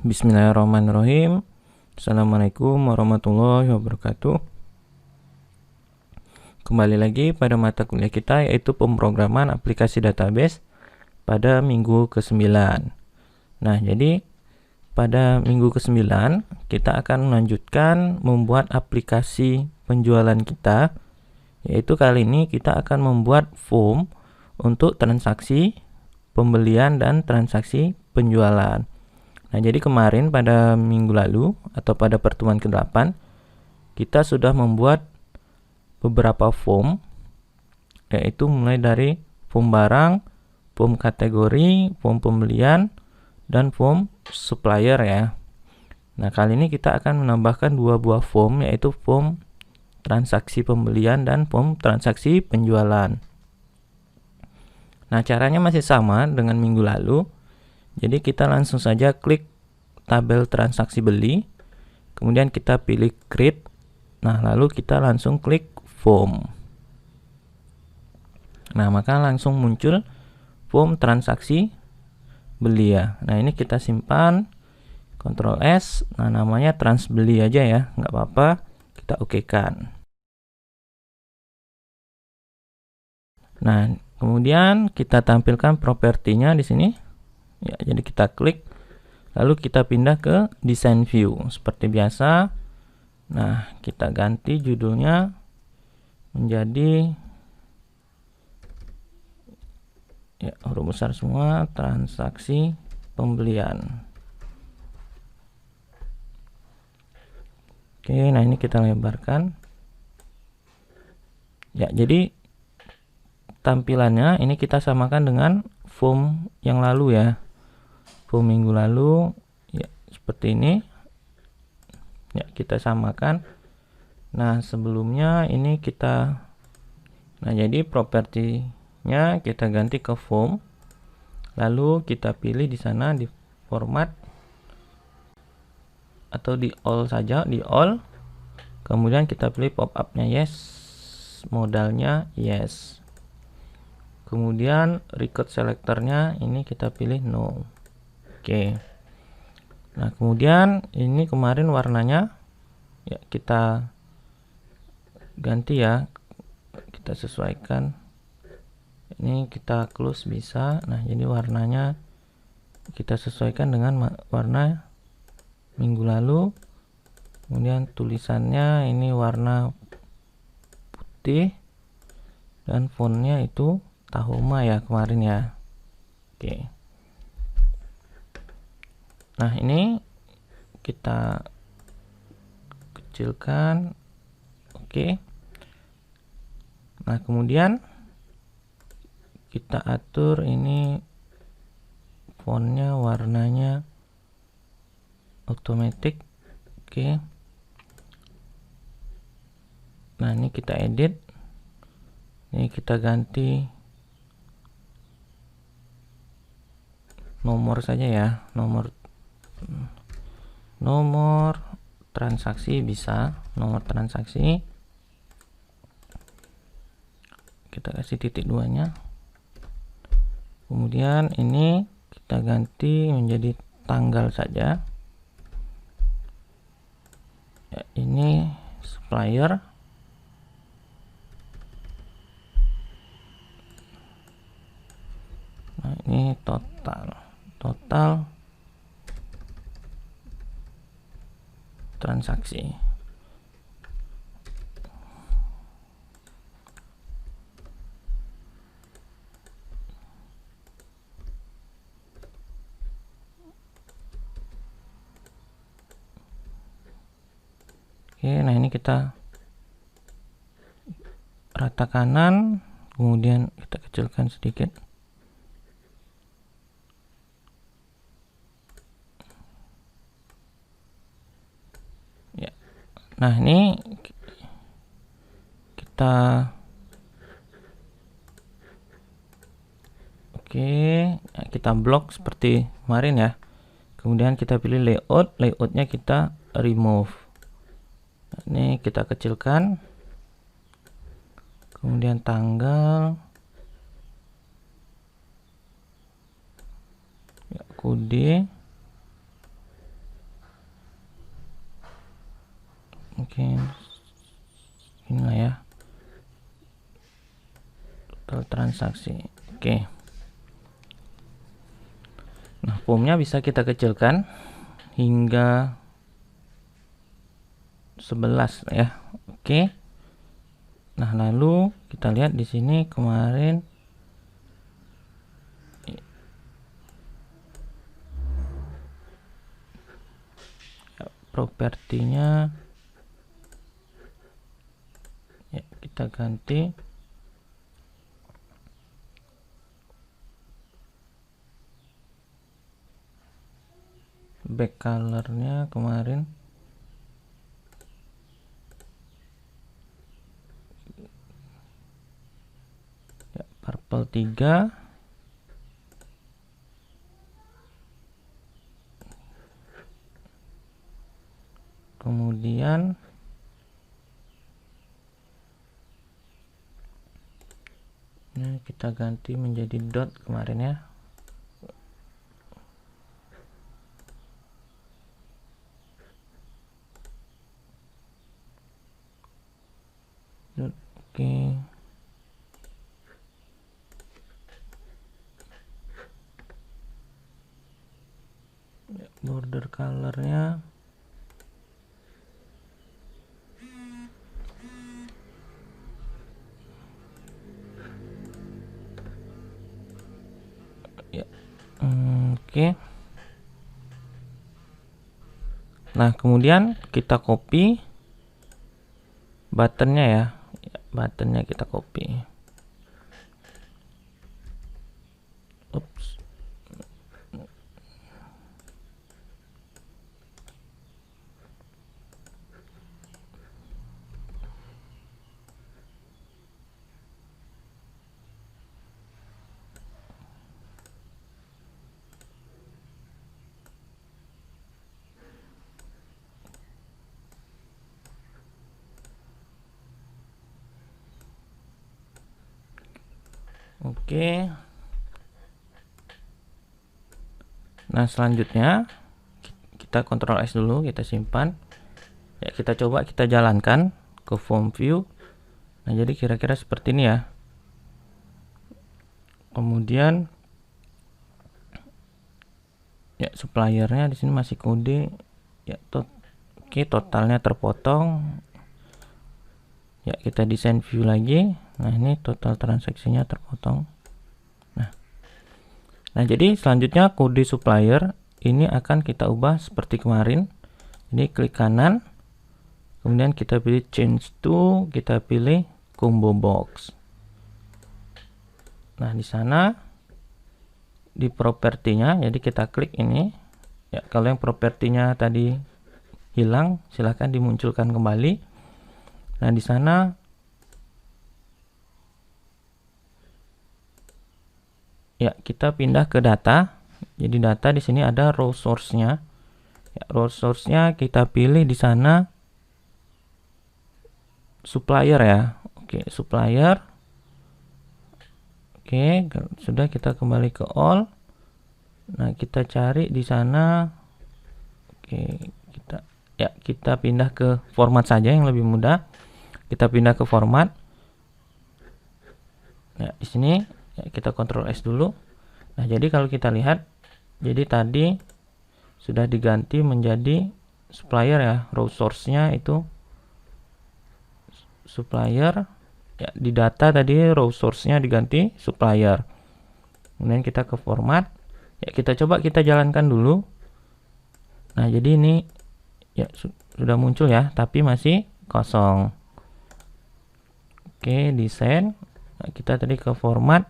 Bismillahirrahmanirrahim. Assalamualaikum warahmatullahi wabarakatuh. Kembali lagi pada mata kuliah kita, yaitu pemrograman aplikasi database pada minggu ke-9. Nah, jadi pada minggu ke-9 kita akan melanjutkan membuat aplikasi penjualan kita, yaitu kali ini kita akan membuat form untuk transaksi pembelian dan transaksi penjualan. Nah, jadi kemarin pada minggu lalu atau pada pertemuan ke-8 kita sudah membuat beberapa form, yaitu mulai dari form barang, form kategori, form pembelian, dan form supplier ya. Nah, kali ini kita akan menambahkan dua buah form, yaitu form transaksi pembelian dan form transaksi penjualan. Nah, caranya masih sama dengan minggu lalu. Jadi kita langsung saja klik tabel transaksi beli, kemudian kita pilih create. Nah, lalu kita langsung klik form. Nah, maka langsung muncul form transaksi beli ya. Nah, ini kita simpan, Ctrl S. Nah, namanya trans beli aja ya, nggak apa-apa, kita oke-kan. Nah, kemudian kita tampilkan propertinya di sini. Ya, jadi kita klik, lalu kita pindah ke design view seperti biasa. Nah, kita ganti judulnya menjadi ya huruf besar semua, transaksi pembelian. Oke, nah ini kita lebarkan. Ya, jadi tampilannya ini kita samakan dengan form yang lalu ya. Form minggu lalu ya seperti ini. Ya, kita samakan. Nah, sebelumnya ini jadi propertinya kita ganti ke form. Lalu kita pilih di sana di format atau di all saja, di all. Kemudian kita pilih pop up-nya yes, modalnya yes. Kemudian record selectornya ini kita pilih no. Oke. Nah, kemudian ini kemarin warnanya ya kita ganti ya, kita sesuaikan. Ini kita close bisa. Nah, jadi warnanya kita sesuaikan dengan warna minggu lalu. Kemudian tulisannya ini warna putih dan fontnya itu Tahoma ya kemarin ya. Oke. Nah, ini kita kecilkan. Oke. Nah, kemudian kita atur ini fontnya warnanya otomatis. Oke. Nah, ini kita edit. Ini kita ganti nomor saja ya, nomor transaksi bisa, nomor transaksi kita kasih titik 2-nya. Kemudian ini kita ganti menjadi tanggal saja ya, ini supplier. Nah, ini total transaksi. Oke, nah ini kita rata kanan, kemudian kita kecilkan sedikit. Ya. Nah, ini kita blok seperti kemarin ya. Kemudian kita pilih layoutnya kita remove. Nah, ini kita kecilkan. Kemudian tanggal ya, kode Oke, inilah ya total transaksi. Oke, nah formnya bisa kita kecilkan hingga 11 ya. Oke, nah lalu kita lihat di sini kemarin propertinya ya, kita ganti back colornya kemarin ya, purple 3. Kemudian ini kita ganti menjadi dot kemarin ya. Dot, oke. Border colornya ya, oke. Nah kemudian kita copy buttonnya ya, buttonnya kita copy. Ups. Oke. Nah selanjutnya kita Ctrl S dulu, kita simpan ya, kita coba kita jalankan ke form view. Nah jadi kira-kira seperti ini ya. Kemudian ya suppliernya di sini masih kode ya. Oke, totalnya terpotong ya, kita desain view lagi. Nah ini total transaksinya terpotong. Nah jadi selanjutnya kode supplier ini akan kita ubah seperti kemarin. Ini klik kanan, kemudian kita pilih change to, kita pilih combo box. Nah di sana di propertinya, jadi kita klik ini ya. Kalau yang propertinya tadi hilang, silahkan dimunculkan kembali. Nah di sana ya kita pindah ke data. Jadi data di sini ada raw source-nya. Ya, raw source-nya kita pilih di sana supplier ya. Oke, supplier. Oke, sudah, kita kembali ke all. Nah, kita cari di sana. Oke, kita pindah ke format saja yang lebih mudah. Kita pindah ke format. Nah, di sini ya, kita Ctrl S dulu. Nah, jadi kalau kita lihat, jadi tadi sudah diganti menjadi supplier ya. Raw source-nya itu supplier ya, di data tadi raw source-nya diganti supplier. Kemudian kita ke format ya, kita coba kita jalankan dulu. Nah jadi ini ya sudah muncul ya, tapi masih kosong. Oke, desain. Nah, kita tadi ke format,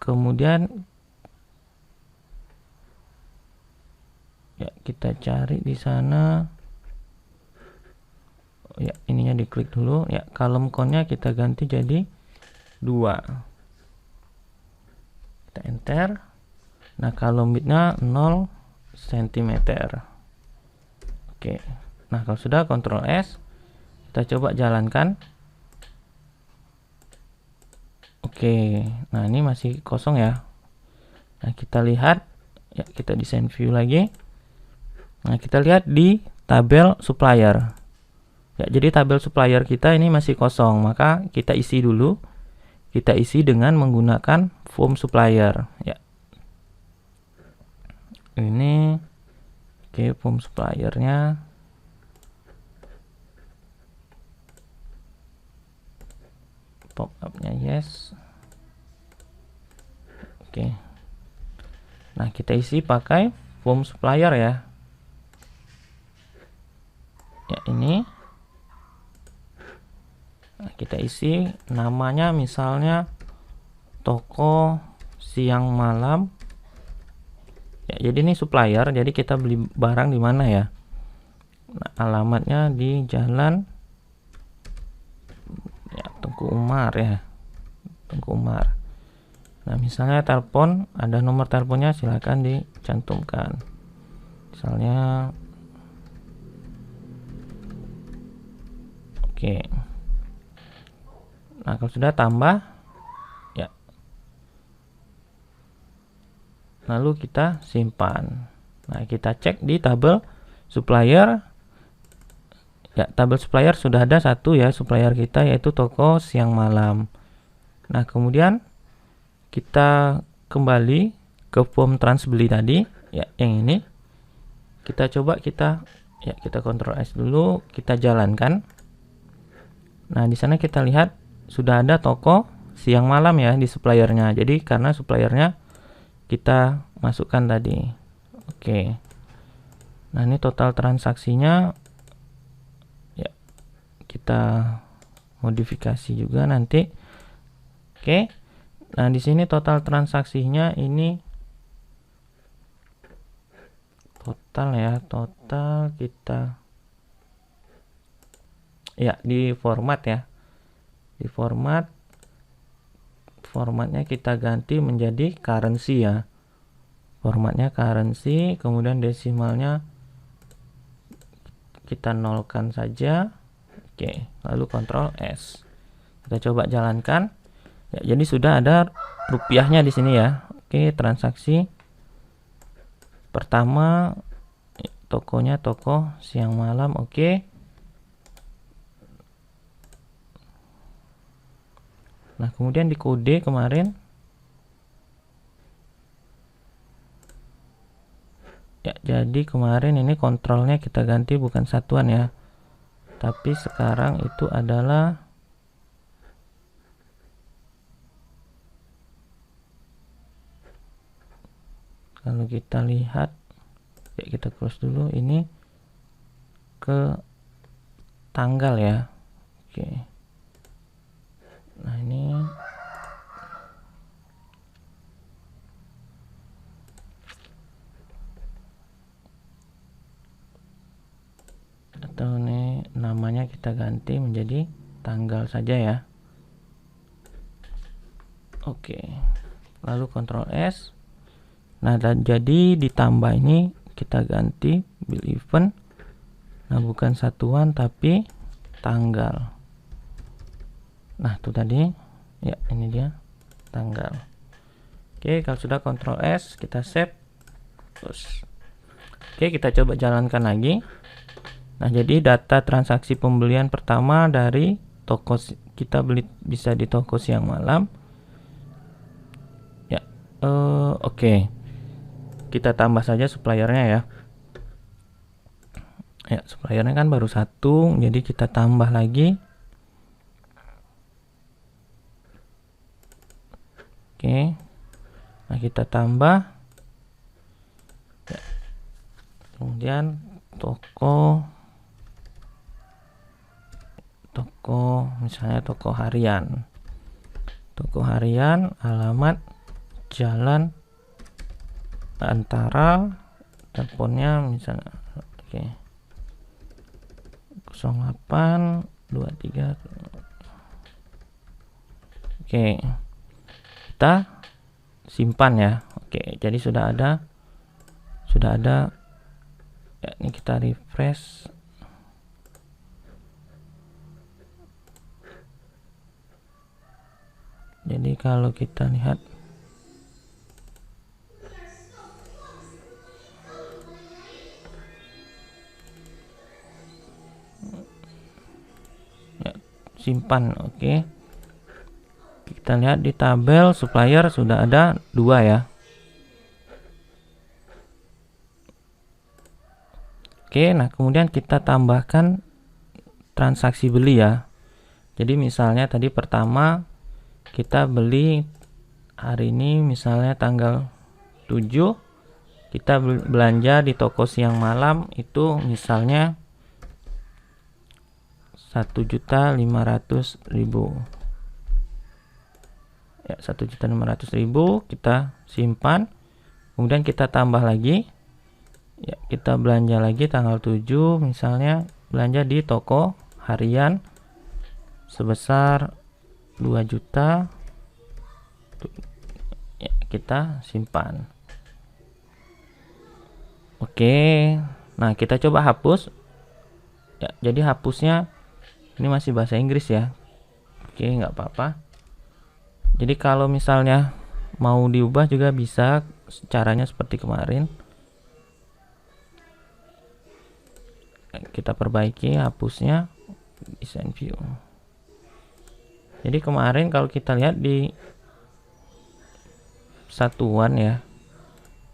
kemudian ya kita cari di sana. Ya ininya diklik dulu ya, column count-nya kita ganti jadi 2. Kita enter. Nah column width-nya 0 cm. Oke, nah kalau sudah Ctrl S, kita coba jalankan. Oke, nah ini masih kosong ya. Nah kita lihat ya, kita desain view lagi. Nah kita lihat di tabel supplier. Ya, jadi tabel supplier kita ini masih kosong, maka kita isi dulu. Kita isi dengan menggunakan form supplier. Ya, ini oke, form suppliernya. Pop up-nya yes. Oke. Nah, kita isi pakai form supplier ya. Ya, ini. Nah, kita isi namanya misalnya toko siang malam. Ya, jadi ini supplier, jadi kita beli barang di mana ya? Nah, alamatnya di Jalan ya Tengku Umar ya. Tengku Umar. Nah, misalnya telepon, ada nomor teleponnya, silakan dicantumkan. Misalnya oke. Nah, kalau sudah tambah ya. Lalu kita simpan. Nah, kita cek di tabel supplier. Ya, tabel supplier sudah ada satu ya, supplier kita yaitu toko siang malam. Nah, kemudian kita kembali ke form transbeli tadi ya, yang ini. Kita coba kita Ctrl S dulu, kita jalankan. Nah, di sana kita lihat sudah ada toko siang malam ya di suppliernya. Jadi karena suppliernya kita masukkan tadi. Oke. Nah, ini total transaksinya ya, kita modifikasi juga nanti. Oke. Nah, di sini total transaksinya ini total ya, total kita ya di format ya. Di formatnya kita ganti menjadi currency ya. Formatnya currency, kemudian desimalnya kita nolkan saja. Oke, lalu Ctrl S. Kita coba jalankan. Ya, jadi sudah ada rupiahnya di sini ya. Oke, transaksi pertama tokonya toko siang malam. Oke. Nah, kemudian di kode kemarin ya, jadi kemarin ini kontrolnya kita ganti bukan satuan ya, tapi sekarang itu adalah kalau kita lihat ya, kita close dulu ini ke tanggal ya. Oke. Nah, ini atau ini namanya kita ganti menjadi tanggal saja ya. Oke. Lalu Ctrl S. Nah, dan jadi ditambah ini kita ganti bill event. Nah, bukan satuan tapi tanggal. Nah, itu tadi ya, ini dia tanggal. Oke, kalau sudah Ctrl S kita save. Terus oke, kita coba jalankan lagi. Nah, jadi data transaksi pembelian pertama dari toko kita beli bisa di toko siang malam ya. Oke, kita tambah saja suppliernya ya. Ya, suppliernya kan baru satu, jadi kita tambah lagi. Oke, nah kita tambah ya. Kemudian toko misalnya toko harian alamat Jalan Antara, teleponnya misalnya oke 0823. Oke, kita simpan ya. Oke, jadi sudah ada ya, ini kita refresh. Jadi kalau kita lihat simpan. Oke. Kita lihat di tabel supplier sudah ada 2 ya. Oke, nah kemudian kita tambahkan transaksi beli ya. Jadi misalnya tadi pertama kita beli hari ini misalnya tanggal 7, kita belanja di toko siang malam itu misalnya 1.500.000 ya, 1.500.000 kita simpan, kemudian kita tambah lagi ya, kita belanja lagi tanggal 7 misalnya belanja di toko harian sebesar 2 juta ya, kita simpan. Oke, nah kita coba hapus ya, jadi hapusnya ini masih bahasa Inggris ya. Oke, nggak apa-apa. Jadi kalau misalnya mau diubah juga bisa, caranya seperti kemarin. Kita perbaiki hapusnya, design view. Jadi kemarin kalau kita lihat di satuan ya,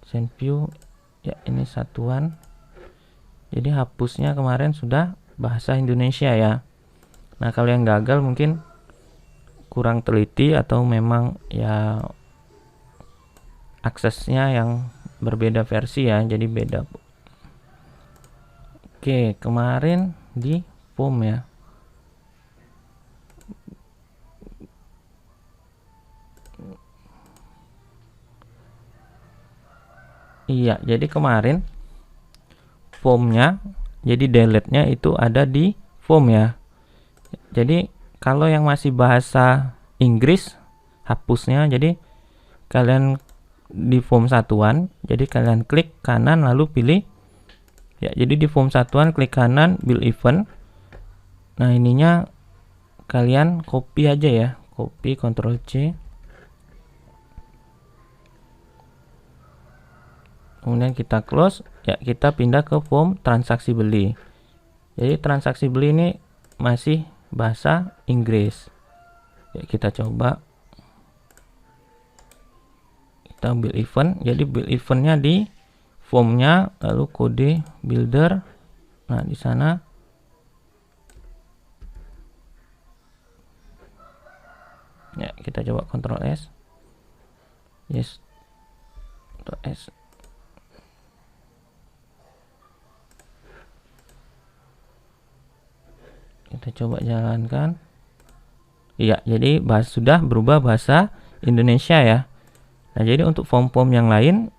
design view ya, ini satuan. Jadi hapusnya kemarin sudah bahasa Indonesia ya. Nah kalau yang gagal mungkin kurang teliti atau memang ya aksesnya yang berbeda versi ya, jadi beda. Oke, kemarin di form ya. Iya, jadi kemarin formnya, jadi delete-nya itu ada di form ya. Jadi kalau yang masih bahasa Inggris hapusnya, jadi kalian di form satuan, jadi kalian klik kanan lalu pilih ya, jadi di form satuan klik kanan build event. Nah ininya kalian copy aja ya, copy Ctrl C, kemudian kita close ya, kita pindah ke form transaksi beli. Jadi transaksi beli ini masih bahasa Inggris ya, kita coba kita build event. Jadi build eventnya di formnya, lalu kode builder. Nah di sana ya, kita coba Ctrl S, yes, Ctrl S. Kita coba jalankan. Iya, jadi sudah berubah bahasa Indonesia ya. Nah jadi untuk form-form yang lain,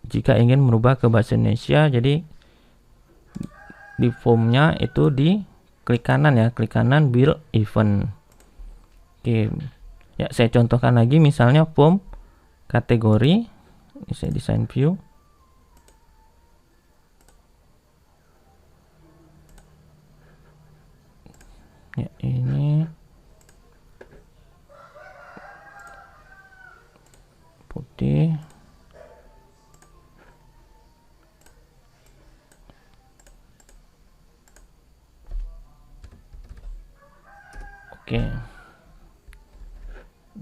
jika ingin merubah ke bahasa Indonesia, jadi di formnya itu di klik kanan ya, klik kanan build event. Oke ya, saya contohkan lagi misalnya form kategori, ini saya design view ya, ini putih. Oke.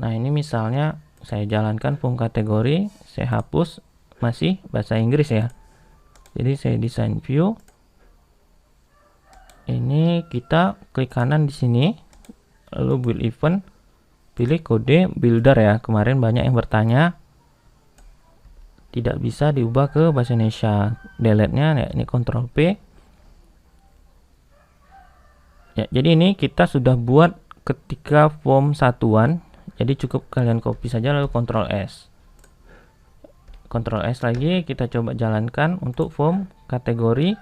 Nah ini misalnya saya jalankan form kategori, saya hapus, masih bahasa Inggris ya. Jadi saya design view. Ini kita klik kanan di sini, lalu build event, pilih kode builder ya. Kemarin banyak yang bertanya, tidak bisa diubah ke bahasa Indonesia. Delete-nya ya, ini Ctrl P. Ya, jadi ini kita sudah buat ketika form satuan. Jadi cukup kalian copy saja lalu Ctrl S. Ctrl S lagi, kita coba jalankan untuk form kategori.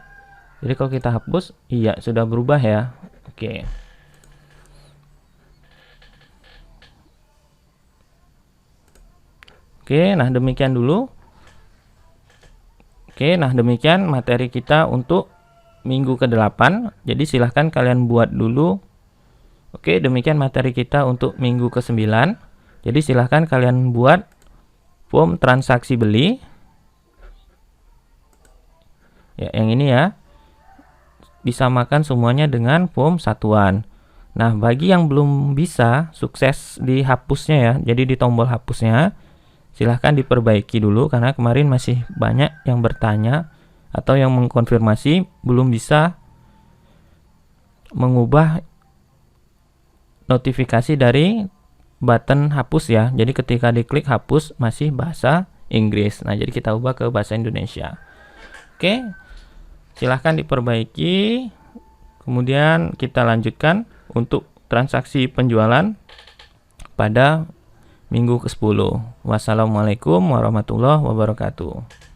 Jadi kalau kita hapus, iya sudah berubah ya. Oke. Oke, nah demikian dulu. Oke, nah demikian materi kita untuk minggu ke-8. Jadi silahkan kalian buat dulu. Oke, demikian materi kita untuk minggu ke-9. Jadi silahkan kalian buat form transaksi beli. Ya, yang ini ya. Disamakan semuanya dengan form satuan. Nah, bagi yang belum bisa sukses di hapusnya ya, jadi di tombol hapusnya, silahkan diperbaiki dulu karena kemarin masih banyak yang bertanya atau yang mengkonfirmasi belum bisa mengubah notifikasi dari button hapus ya. Jadi ketika diklik hapus masih bahasa Inggris. Nah, jadi kita ubah ke bahasa Indonesia. Oke, silahkan diperbaiki. Kemudian kita lanjutkan untuk transaksi penjualan pada minggu ke-10. Wassalamualaikum warahmatullahi wabarakatuh.